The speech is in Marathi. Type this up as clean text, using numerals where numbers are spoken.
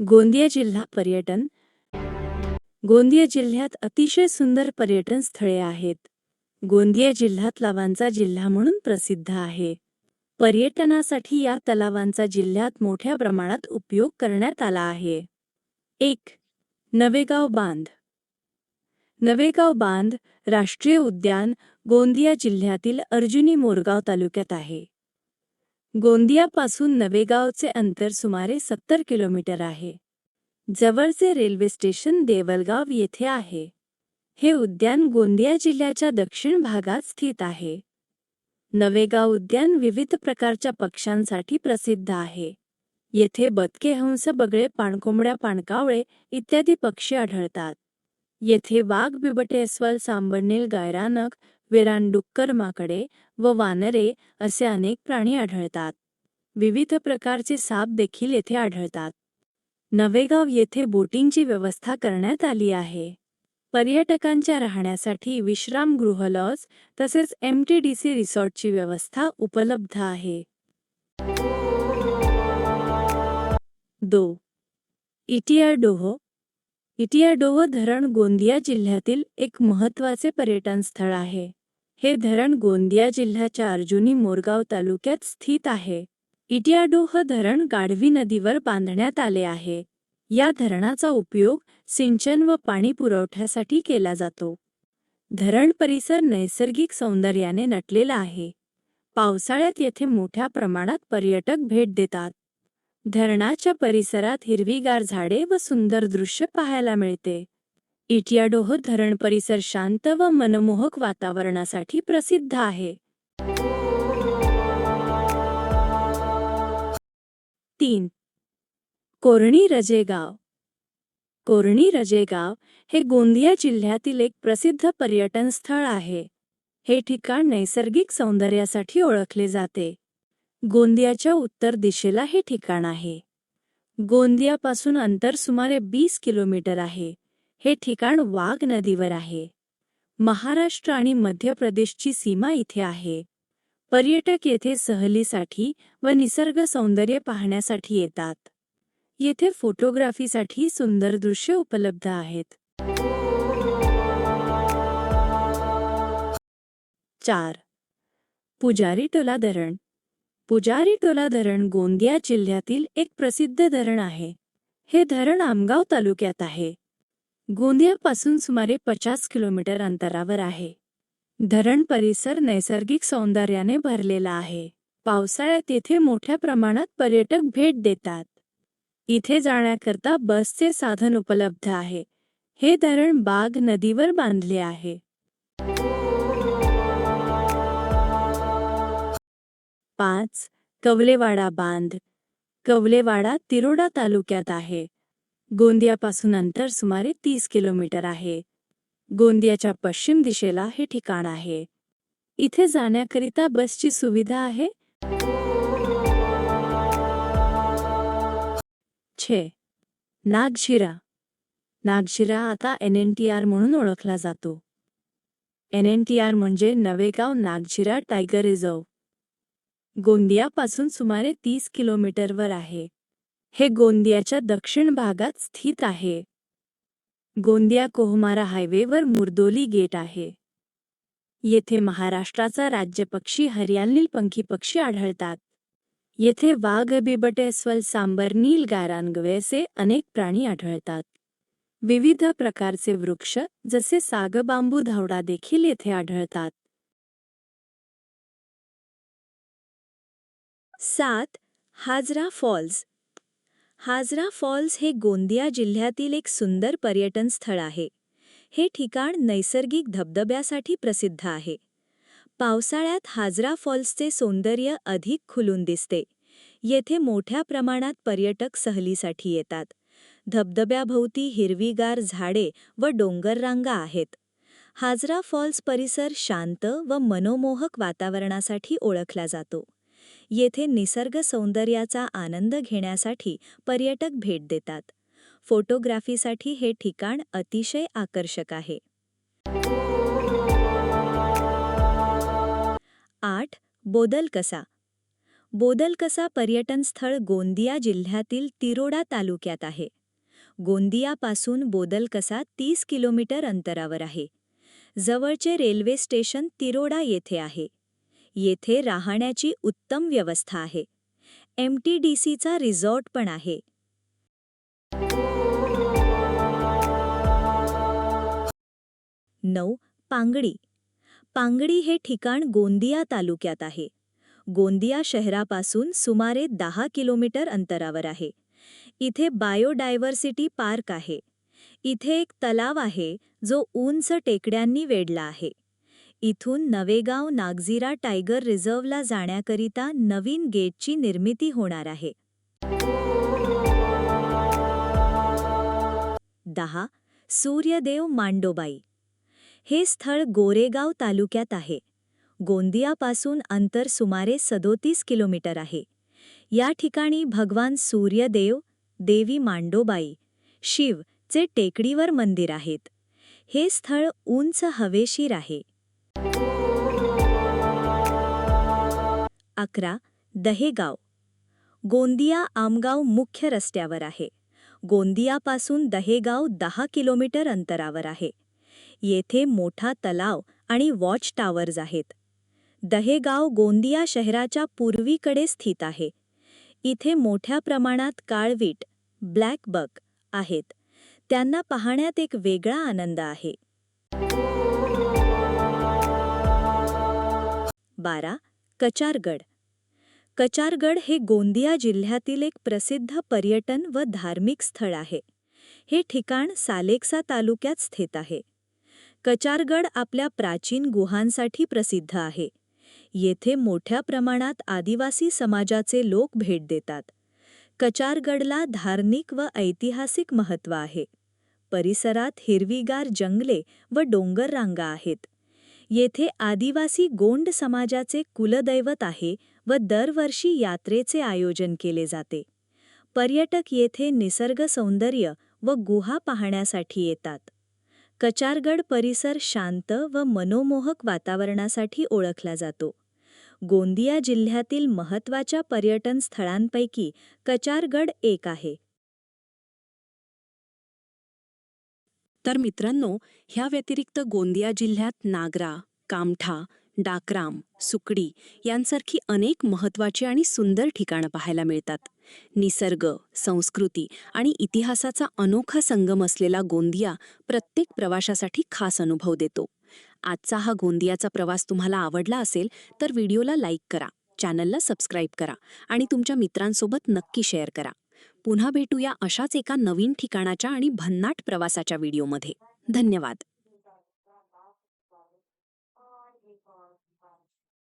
गोंदिया जिल्हा पर्यटन. गोंदिया जिल्ह्यात अतिशय सुंदर पर्यटन स्थळे आहेत. गोंदिया जिल्हा तलावांचा जिल्हा म्हणून प्रसिद्ध आहे. पर्यटनासाठी या तलावांचा जिल्ह्यात मोठ्या प्रमाणात उपयोग करण्यात आला आहे. 1. नवेगाव बांध. नवेगाव बांध राष्ट्रीय उद्यान गोंदिया जिल्ह्यातील अर्जुनी मोरगाव तालुक्यात आहे. गोंदियापासून नवेगावचे अंतर सुमारे 70 किलोमीटर आहे. जवळचे रेल्वे स्टेशन देवलगाव येथे आहे. हे उद्यान गोंदिया जिल्ह्याच्या दक्षिण भागात स्थित आहे. नवेगाव उद्यान विविध प्रकारच्या पक्ष्यांसाठी प्रसिद्ध आहे. येथे बदके, हंस, बगळे, पाणकोंबड्या, पाणकावळे इत्यादी पक्षी आढळतात. येथे वाघ, बिबटे, अस्वल, सांबर, नील गाय, रानक, वेरान, डुक्कर, माकडे व वानरे असे अनेक प्राणी आढळतात. विविध प्रकारचे साप देखील येथे आढळतात. नवेगाव येथे बोटिंगची व्यवस्था करण्यात आली आहे. पर्यटकांच्या राहण्यासाठी विश्रामगृह, लॉज तसेच MTDC रिसॉर्टची व्यवस्था उपलब्ध आहे. 2. इटियाडोह. इटियाडोह धरण गोंदिया जिल्ह्यातील एक महत्त्वाचे पर्यटन स्थळ आहे. हे धरण गोंदिया जिल्ह्याच्या अर्जुनी मोरगाव तालुक्यात स्थित आहे. इटियाडोह धरण गाढवी नदीवर बांधण्यात आले आहे. या धरणाचा उपयोग सिंचन व पाणी पुरवठ्यासाठी केला जातो. धरण परिसर नैसर्गिक सौंदर्याने नटलेला आहे. पावसाळ्यात येथे मोठ्या प्रमाणात पर्यटक भेट देतात. धरणाच्या परिसरात हिरवीगार झाडे व सुंदर दृश्य पाहायला मिळते. इटियाडोह धरण परिसर शांत व मनमोहक वातावरणासाठी प्रसिद्ध आहे. 3. कोरणी रजेगाव. कोरणी रजेगाव हे गोंदिया जिल्ह्यातील एक प्रसिद्ध पर्यटन स्थळ आहे. हे ठिकाण नैसर्गिक सौंदर्यासाठी ओळखले जाते. गोंदियाच्या उत्तर दिशेला हे ठिकाण आहे. गोंदियापासून अंतर सुमारे 20 किलोमीटर आहे. हे ठिकाण वाघ नदीवर आहे. महाराष्ट्र आणि मध्य प्रदेशची सीमा इथे आहे. पर्यटक येथे सहलीसाठी व निसर्ग सौंदर्य पाहण्यासाठी येतात. येथे फोटोग्राफीसाठी सुंदर दृश्य उपलब्ध आहेत. 4. पुजारीटोला धरण. पुजारीटोला धरण गोंदिया जिल्ह्यातील एक प्रसिद्ध धरण आहे. हे धरण आमगाव तालुक्यात आहे. गोंदियापासून सुमारे 50 किलोमीटर अंतरावर आहे. धरण परिसर नैसर्गिक सौंदर्याने भरलेला आहे. पावसाळ्यात येथे मोठ्या प्रमाणात पर्यटक भेट देतात. इथे जाण्याकरता बसचे साधन उपलब्ध आहे. हे धरण बाग नदीवर बांधले आहे. 5. कवलेवाडा बांध. कवलेवाडा तिरोडा तालुक्यात आहे. गोंदियापासून अंतर सुमारे 30 किलोमीटर आहे. गोंदियाच्या पश्चिम दिशेला हे ठिकाण आहे. इथे जाण्याकरिता बसची सुविधा आहे. 6. नागझिरा. नागझिरा आता NNTR म्हणून ओळखला जातो. NNTR म्हणजे नवेगाव नागझिरा टायगर रिझर्व. गोंदियापासून सुमारे 30 किलोमीटरवर आहे. हे गोंदियाच्या दक्षिण भागात स्थित आहे. गोंदिया कोहमारा हायवेवर मुर्दोली गेट आहे. येथे महाराष्ट्राचा राज्य पक्षी हरियाणवी पंखी पक्षी आढळतात. येथे वाघ, बिबटे, अस्वल, सांबर, नील गाय, रानगवे असे अनेक प्राणी आढळतात. विविध प्रकारचे वृक्ष जसे साग, बांबू, धावडा देखील येथे आढळतात. 7. हाजरा फॉल्स. हाजरा फॉल्स हे गोंदिया जिल्ह्यातील एक सुंदर पर्यटन स्थळ आहे. हे ठिकाण नैसर्गिक धबधब्यासाठी प्रसिद्ध आहे. पावसाळ्यात हाजरा फॉल्सचे सौंदर्य अधिक खुलून दिसते. येथे मोठ्या प्रमाणात पर्यटक सहलीसाठी येतात. धबधब्याभोवती हिरवीगार झाडे व डोंगररांगा आहेत. हाजरा फॉल्स परिसर शांत व मनोमोहक वातावरणासाठी ओळखला जातो. येथे निसर्ग सौंदर्याचा आनंद घेण्यासाठी पर्यटक भेट देतात. फोटोग्राफीसाठी हे ठिकाण अतिशय आकर्षक आहे. 8. बोदलकसा. बोदलकसा पर्यटन स्थळ गोंदिया जिल्ह्यातील तिरोडा तालुक्यात आहे. गोंदियापासून बोदलकसा 30 किलोमीटर अंतरावर आहे. जवळचे रेल्वे स्टेशन तिरोडा येथे आहे. येथे राहण्याची उत्तम व्यवस्था आहे. MTDCचा रिसॉर्ट पण आहे. 9. पांगडी. पांगडी हे ठिकाण गोंदिया तालुक्यात आहे. गोंदिया शहरापासून सुमारे 10 किलोमीटर अंतरावर आहे. इथे बायोडायव्हर्सिटी पार्क आहे. इथे एक तलाव आहे जो उंच टेकड्यांनी वेढला आहे. इथून नवेगाव नागझिरा टायगर रिझर्व्हला जाण्याकरिता नवीन गेटची निर्मिती होणार आहे. 10. सूर्यदेव मांडोबाई. हे स्थळ गोरेगाव तालुक्यात आहे. गोंदियापासून अंतर सुमारे 37 किलोमीटर आहे. या ठिकाणी भगवान सूर्यदेव, देवी मांडोबाई, शिव चे टेकडीवर मंदिर आहेत. हे स्थळ उंच हवेशीर आहे. 11. दहेगाव. गोंदिया आमगाव मुख्य रस्त्यावर आहे. गोंदियापासून दहेगाव 10 किलोमीटर अंतरावर आहे. येथे मोठा तलाव आणि वॉच टावर्स आहेत. दहेगाव गोंदिया शहराच्या पूर्वीकडे स्थित आहे. इथे मोठ्या प्रमाणात काळवीट, ब्लॅक बक आहेत. त्यांना पाहण्यात एक वेगळा आनंद आहे. 12. कचारगड. कचारगड हे गोंदिया जिल्ह्यातील एक प्रसिद्ध पर्यटन व धार्मिक स्थळ आहे. हे ठिकाण सालेकसा तालुक्यात स्थित आहे. कचारगड आपल्या प्राचीन गुहांसाठी प्रसिद्ध आहे. येथे मोठ्या प्रमाणात आदिवासी समाजाचे लोक भेट देतात. कचारगडला धार्मिक व ऐतिहासिक महत्त्व आहे. परिसरात हिरवीगार जंगले व डोंगर रांगा आहेत. येथे आदिवासी गोंड समाजाचे कुलदैवत आहे व दरवर्षी यात्रेचे आयोजन केले जाते. पर्यटक येथे निसर्ग सौंदर्य व गुहा पाहण्यासाठी येतात. कचारगड परिसर शांत व मनोमोहक वातावरणासाठी ओळखला जातो. गोंदिया जिल्ह्यातील महत्त्वाच्या पर्यटन स्थळांपैकी कचारगड एक आहे. तर मित्रांनो, ह्या व्यतिरिक्त गोंदिया जिल्ह्यात नागरा, कामठा, डाकराम, सुकडी यांसारखी अनेक महत्त्वाची आणि सुंदर ठिकाणं पाहायला मिळतात. निसर्ग, संस्कृती आणि इतिहासाचा अनोखा संगम असलेला गोंदिया प्रत्येक प्रवाशासाठी खास अनुभव देतो. आजचा हा गोंदियाचा प्रवास तुम्हाला आवडला असेल तर व्हिडिओला लाईक करा, चॅनलला सबस्क्राईब करा आणि तुमच्या मित्रांसोबत नक्की शेअर करा. पुन्हा भेटूया अशाच एका नवीन ठिकाणाच्या आणि भन्नाट प्रवासाच्या व्हिडिओमध्ये. धन्यवाद.